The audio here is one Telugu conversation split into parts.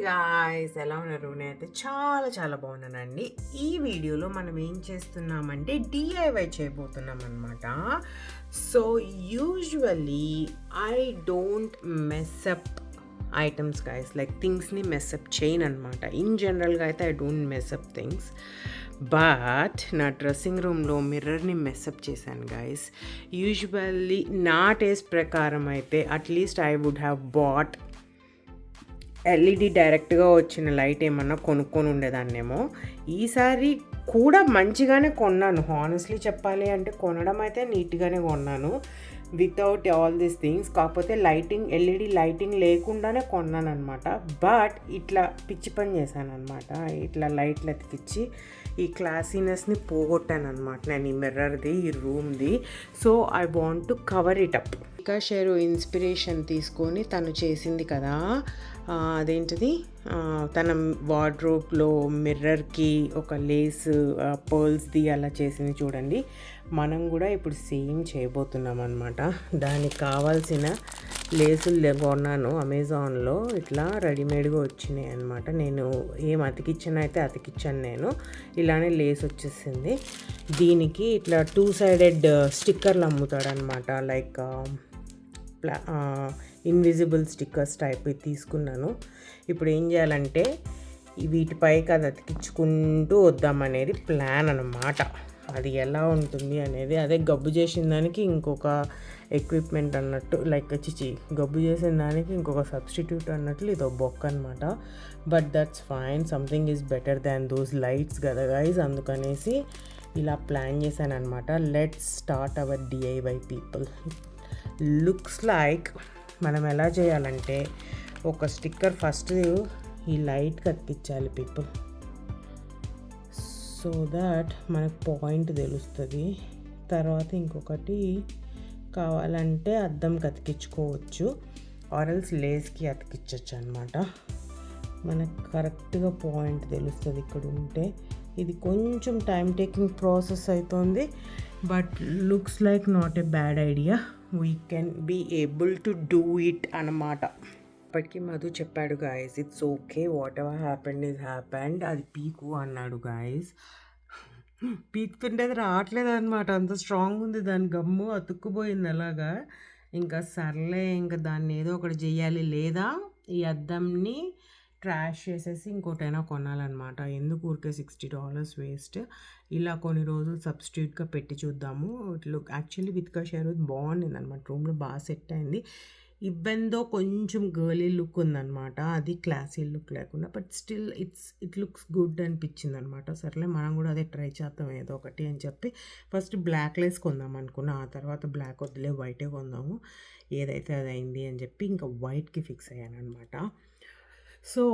గాయ్స్, ఎలా ఉన్నారు? నేనైతే చాలా చాలా బాగున్నానండి. ఈ వీడియోలో మనం ఏం చేస్తున్నామంటే డిఐవై చేయబోతున్నాం అనమాట. So usually I don't mess up items guys, like థింగ్స్ని మెస్అప్ చేయను అనమాట. ఇన్ జనరల్గా అయితే I don't mess up things, but నా డ్రెస్సింగ్ రూమ్లో మిర్రర్ని మెస్అప్ చేశాను గైస్. యూజువల్లీ నా టేస్ట్ ప్రకారం అయితే at least I would have bought LED డైరెక్ట్గా వచ్చిన లైట్ ఏమన్నా కొనుక్కొని ఉండేదాన్నేమో. ఈసారి కూడా మంచిగానే కొన్నాను, హానెస్ట్లీ చెప్పాలి అంటే కొనడం అయితే నీట్గానే కొన్నాను వితౌట్ ఆల్ దీస్ థింగ్స్. కాకపోతే లైటింగ్, ఎల్ఈడి లైటింగ్ లేకుండానే కొన్నాను అనమాట. బట్ ఇట్లా పిచ్చి పని చేశాను అనమాట. ఇట్లా లైట్లు ఎతికిచ్చి ఈ క్లాసీనెస్ని పోగొట్టాను అనమాట నేను, ఈ మిర్రర్ది, ఈ రూమ్ది. So I want to cover it up. ఇంకా షేరు ఇన్స్పిరేషన్ తీసుకొని తను చేసింది కదా, అదేంటిది, తన వార్డ్రోబ్లో మిర్రర్కి ఒక లేస్ పర్ల్స్ది అలా చేసింది చూడండి. మనం కూడా ఇప్పుడు సేమ్ చేయబోతున్నాం అనమాట. దానికి కావాల్సిన లేసులు కొన్నాను అమెజాన్లో, ఇట్లా రెడీమేడ్గా వచ్చినాయి అనమాట. నేను ఏం అతికిచ్చాను అయితే అతికిచ్చాను నేను. ఇలానే లేస్ వచ్చేసింది. దీనికి ఇట్లా 2 సైడెడ్ స్టిక్కర్లు అమ్ముతాడనమాట, లైక్ ఇన్విజిబుల్ స్టిక్కర్స్ టైప్ తీసుకున్నాను. ఇప్పుడు ఏం చేయాలంటే వీటిపైకి అది అతికించుకుంటూ వద్దామనేది ప్లాన్ అన్నమాట. అది ఎలా ఉంటుంది అనేది, అదే గబ్బు చేసిన దానికి ఇంకొక ఎక్విప్మెంట్ అన్నట్టు, లైక్ గబ్బు చేసిన దానికి ఇంకొక సబ్స్టిట్యూట్ అన్నట్లు ఇది బొక్క అనమాట. But that's fine, something is better than those lights కదా గైజ్. అందుకనేసి ఇలా ప్లాన్ చేశాను అనమాట. Let's start our DIY people. Looks like మనం ఎలా చేయాలంటే, ఒక స్టిక్కర్ ఫస్ట్ ఈ లైట్కి అతికించాలి పీపుల్, సో దాట్ మనకు పాయింట్ తెలుస్తుంది. తర్వాత ఇంకొకటి కావాలంటే అద్దంకి అతికించుకోవచ్చు, ఆరల్స్ లేస్కి అతికించవచ్చు అనమాట. మనకు కరెక్ట్గా పాయింట్ తెలుస్తుంది ఇక్కడ ఉంటే. ఇది కొంచెం టైం టేకింగ్ ప్రాసెస్ అవుతుంది, but looks like not a bad idea. We can be able to do it అన్నమాట. అప్పటికి మధు చెప్పాడు guys, it's okay, whatever happened is happened, అది పీకు అన్నాడు గాయస్. పీకుతుంటే అది రావట్లేదు అనమాట, అంత స్ట్రాంగ్ ఉంది దాని గమ్ము, అతుక్కుపోయింది అలాగా. ఇంకా సర్లే, ఇంకా దాన్ని ఏదో ఒకటి చెయ్యాలి, లేదా ఈ అద్దంని ట్రాష్ చేసేసి ఇంకోటైనా కొనాలన్నమాట. ఎందుకు ఊరికే $60 వేస్ట్. ఇలా కొన్ని రోజులు సబ్స్టిట్యూట్గా పెట్టి చూద్దాము. ఇట్లా యాక్చువల్లీ విత్కా షేరోజ్ బాగుండింది అనమాట, రూమ్లో బాగా సెట్ అయింది. ఇబ్బందో కొంచెం గర్లీ లుక్ ఉందన్నమాట, అది క్లాసీ లుక్ లేకుండా, but still it looks good అనిపించింది అనమాట. సర్లే మనం కూడా అదే ట్రై చేద్దాం ఏదో ఒకటి అని చెప్పి ఫస్ట్ బ్లాక్ లేస్ కొందాం అనుకున్నా. ఆ తర్వాత బ్లాక్ వద్దులే, వైటే కొందాము, ఏదైతే అది అయింది అని చెప్పి ఇంకా వైట్కి ఫిక్స్ అయ్యాను అనమాట. సో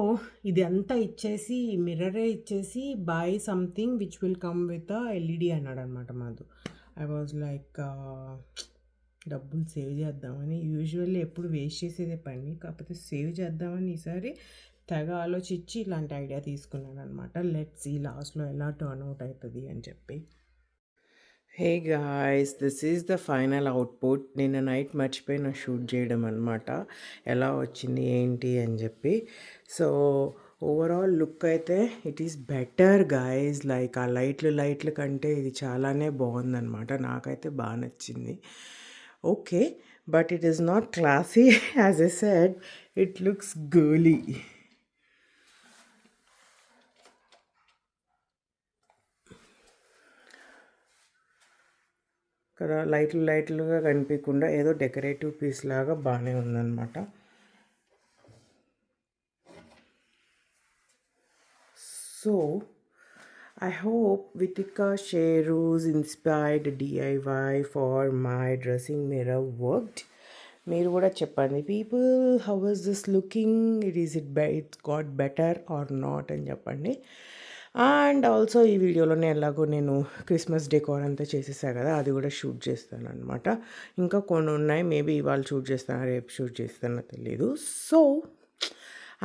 ఇది అంతా ఇచ్చేసి, మిర్రరే ఇచ్చేసి, by something which will come with LED అన్నాడు అనమాట మాధు. ఐ వాజ్ లైక్, డబ్బులు సేవ్ చేద్దామని, యూజువల్లీ ఎప్పుడు వేస్ట్ చేసేదే పని, కాకపోతే సేవ్ చేద్దామని ఈసారి తెగ ఆలోచించి ఇలాంటి ఐడియా తీసుకున్నాను అనమాట. లెట్స్ ఈ లాస్ట్లో ఎలా టర్న్ అవుట్ అవుతుంది అని చెప్పి. Hey guys, this is the final output. నిన్న నైట్ మర్చిపోయిన షూట్ చేయడం అనమాట, ఎలా వచ్చింది ఏంటి అని చెప్పి. సో ఓవరాల్ లుక్ అయితే it is better guys, like ఆ లైట్లు కంటే ఇది చాలానే బాగుందన్నమాట. నాకైతే బాగా నచ్చింది. Okay, but it is not classy as a said, it looks girly. కదా, లైట్లుగా కనిపించకుండా ఏదో డెకరేటివ్ పీస్ లాగా బాగానే ఉందన్నమాట. So I hope Vithika Sheru's inspired DIY for my dressing mirror worked. మీరు కూడా చెప్పండి people, how was this looking, it's got better or not అని చెప్పండి. అండ్ ఆల్సో ఈ వీడియోలోనే ఎలాగో నేను క్రిస్మస్ డెకోర్ అంతా చేసేసాను కదా, అది కూడా షూట్ చేస్తాను అనమాట. ఇంకా కొన్ని ఉన్నాయి, మేబీ ఇవాళ షూట్ చేస్తాను, రేపు షూట్ చేస్తానో తెలీదు. So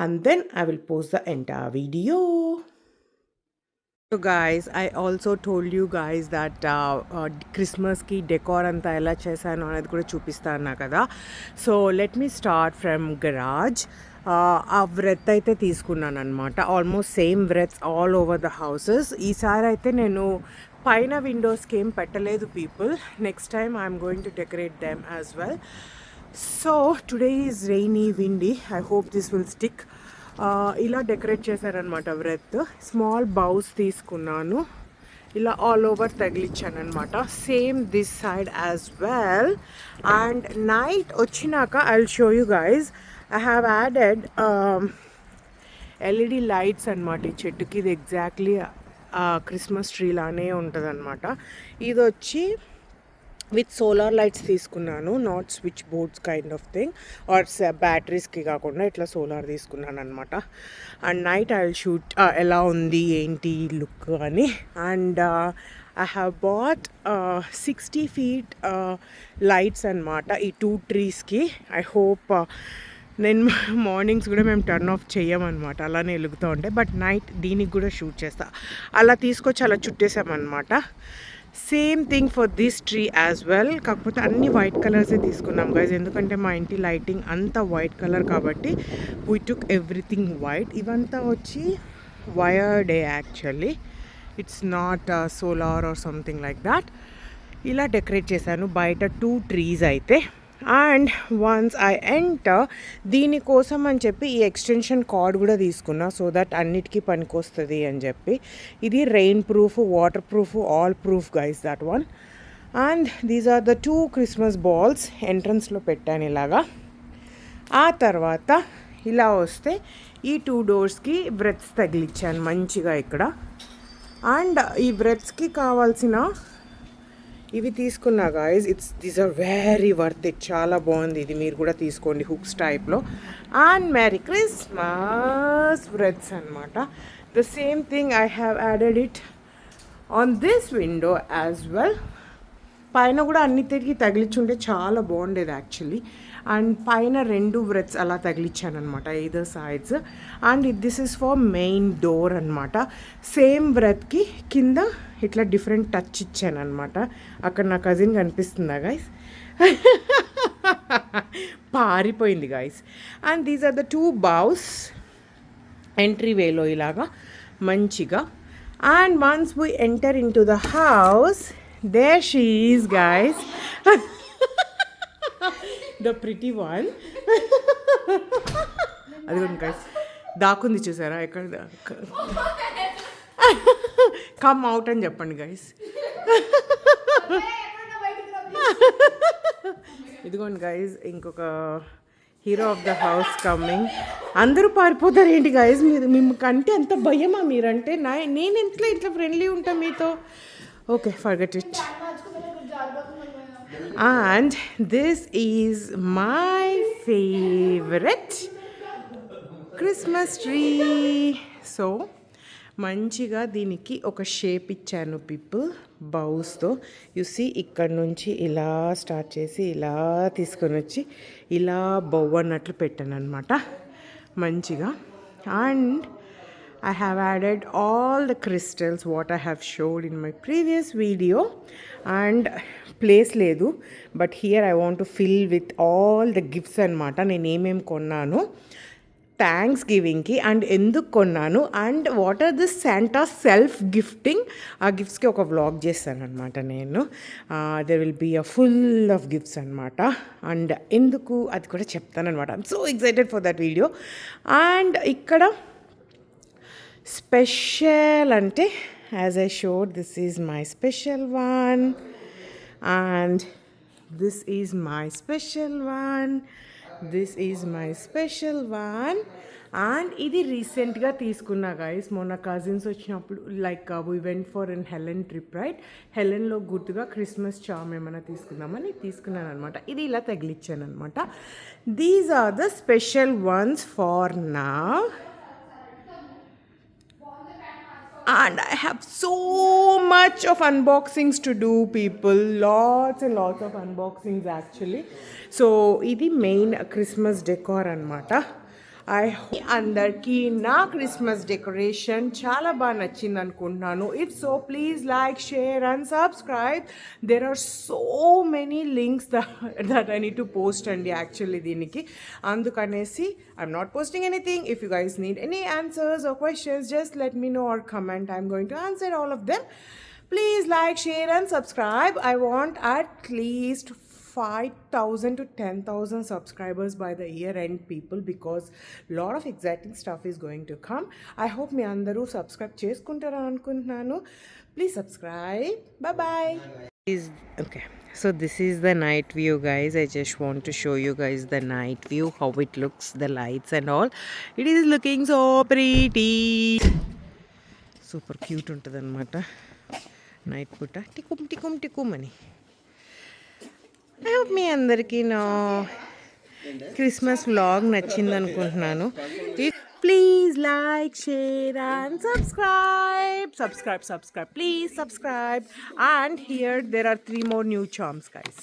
and then I will post the entire video. So guys, I also told you guys that Christmas ki decor anta ela chesano anedi kuda chupistanu kada. So let me start from garage. ఆ వ్రెత్ అయితే తీసుకున్నాను అనమాట. Almost same wreaths all over the houses. ఈసారి అయితే నేను పైన విండోస్కి ఏం పెట్టలేదు people. Next time I'm going to decorate them as well. So today is rainy windy. I hope this will stick. ఇలా డెకరేట్ చేశారనమాట వ్రెత్. స్మాల్ బౌస్ తీసుకున్నాను, ఇలా ఆల్ ఓవర్ తగిలిచ్చాను అనమాట. Same this side as well. And night వచ్చినాక I will show you guys. I have added LED lights అనమాట ఈ చెట్టుకి. ఇది ఎగ్జాక్ట్లీ క్రిస్మస్ ట్రీ లానే ఉంటుంది అనమాట. ఇది వచ్చి విత్ సోలార్ లైట్స్ తీసుకున్నాను, not switch boards kind of thing or బ్యాటరీస్కి కాకుండా ఇట్లా సోలార్ తీసుకున్నాను అనమాట. And night I will shoot ఎలా ఉంది ఏంటి లుక్ అని. And I have bought 60 feet lights అనమాట ఈ 2 treesకి. ఐ హోప్ నేను మార్నింగ్స్ కూడా మేము టర్న్ ఆఫ్ చేయమన్నమాట, అలానే వెలుగుతూ ఉంటాయి. బట్ నైట్ దీనికి కూడా షూట్ చేస్తా. అలా తీసుకొచ్చి అలా చుట్టేసామన్నమాట. Same thing for this tree as well. కాకపోతే అన్ని వైట్ కలర్సే తీసుకున్నాం గైజ్, ఎందుకంటే మా ఇంటి లైటింగ్ అంతా వైట్ కలర్ కాబట్టి వీ టుక్ ఎవ్రీథింగ్ వైట్. ఇవంతా వచ్చి వైర్డే actually, it's not solar or something like that. ఇలా డెకరేట్ చేశాను బయట 2 trees అయితే. అండ్ వన్స్ ఐ ఎంటర్, దీనికోసం అని చెప్పి ఈ ఎక్స్టెన్షన్ కార్డ్ కూడా తీసుకున్నా, సో దట్ అన్నిటికీ పనికొస్తుంది అని చెప్పి. ఇది rainproof, waterproof, all proof guys, that one. And these are the 2 Christmas balls ఎంట్రన్స్లో పెట్టాను ఇలాగా. ఆ తర్వాత ఇలా వస్తే ఈ 2 doors బ్రెత్స్ తగిలిచ్చాను మంచిగా ఇక్కడ. అండ్ ఈ బ్రెత్స్కి కావాల్సిన ఇవి తీసుకున్నా guys. These are very worth it. చాలా బాగుంది ఇది, మీరు కూడా తీసుకోండి హుక్స్ టైప్లో. అండ్ మెరీ క్రిస్మస్ బ్రెత్స్ అనమాట. The same thing I have added it on this window as well. పైన కూడా అన్నిటికీ తగిలించుంటే చాలా బాగుండేది యాక్చువల్లీ. అండ్ పైన 2 బ్రెత్స్ అలా తగిలిచ్చాను అనమాట, either sides. And this is for main door అనమాట. సేమ్ బ్రెత్కి కింద ఇట్లా డిఫరెంట్ టచ్ ఇచ్చాను అనమాట. అక్కడ నా కజిన్ కనిపిస్తుందా గైస్? పారిపోయింది guys. And these are the 2 bows entry వేలో ఇలాగా మంచిగా. And once we enter in to the house, there she is guys. The pretty one. అదిగోండి గైస్, దాక్కుంది చూసారా ఎక్కడ. కమ్ అవుట్ అని చెప్పండి గైస్. ఇదిగోండి గైస్, ఇంకొక hero of the house coming. అందరూ పారిపోతారు ఏంటి గైస్? మీరు కంటే అంత భయమా మీరంటే? నేను ఇట్లా ఫ్రెండ్లీ ఉంటా మీతో. Okay, forget it. And this is my favorite Christmas tree. So, మంచిగా దీనికి ఒక షేప్ ఇచ్చాను పీపుల్ బౌస్తో. యూసీ ఇక్కడ నుంచి ఇలా స్టార్ట్ చేసి ఇలా తీసుకొని వచ్చి ఇలా బౌ అన్నట్లు పెట్టాను అనమాట మంచిగా. And I have added all the crystals what I have showed in my previous video. And place ledu, but here I want to fill with all the gifts anamata. నేను ఏమేం కొన్నాను థ్యాంక్స్ గివింగ్కి అండ్ ఎందుకు కొన్నాను and what are this Santa self gifting. ఆ గిఫ్ట్స్కి ఒక వ్లాగ్ చేస్తాను అనమాట నేను. There will be a full of gifts అనమాట. అండ్ ఎందుకు అది కూడా చెప్తాను అనమాట. I'm so excited for that video. And ఇక్కడ స్పెషల్ అంటే as I showed, this is my special one and this is my special one, this is my special one. And ఇది రీసెంట్గా తీసుకున్నా గైస్, మొన్న కజిన్స్ వచ్చినప్పుడు like we went for an Helen trip right. హెలెన్లో గుర్తుగా క్రిస్మస్ చామ్ ఏమైనా తీసుకుందామని తీసుకున్నాను అనమాట. ఇది ఇలా తగిలిచ్చాను అనమాట. These are the special ones for now. And I have so much of unboxings to do people, lots and lots of unboxings actually. So ఇది మెయిన్ క్రిస్మస్ డెకార్ అనమాట. అందరికీ నా క్రిస్మస్ డెకరేషన్ చాలా బాగా నచ్చింది అనుకుంటున్నాను. If so please like, share and subscribe. There are so many links that I need to post అండి యాక్చువల్లీ దీనికి. అందుకనేసి I'm not posting anything. If you guys need any answers or questions just let me know or comment. I'm going to answer all of them. Please like, share and subscribe. I want at least 5,000 to 10,000 subscribers by the year end, people, because lot of exciting stuff is going to come. I hope మీ అందరూ subscribe చేసుకుంటారా అనుకుంటున్నాను. Please subscribe. Bye bye. Okay, so this is the night view, guys. I just want to show you guys the night view, how it looks, the lights and all. It is looking so pretty. Super cute ఉంటుంది అనమాట నైట్ పూట టికుమ్ టికుమ్ టికుమ్ అని. ఐ హోప్ మీ అందరికీ నా క్రిస్మస్ వ్లాగ్ నచ్చింది అనుకుంటున్నాను. Please like, share and subscribe. Please subscribe. And here there are 3 more new charms, guys.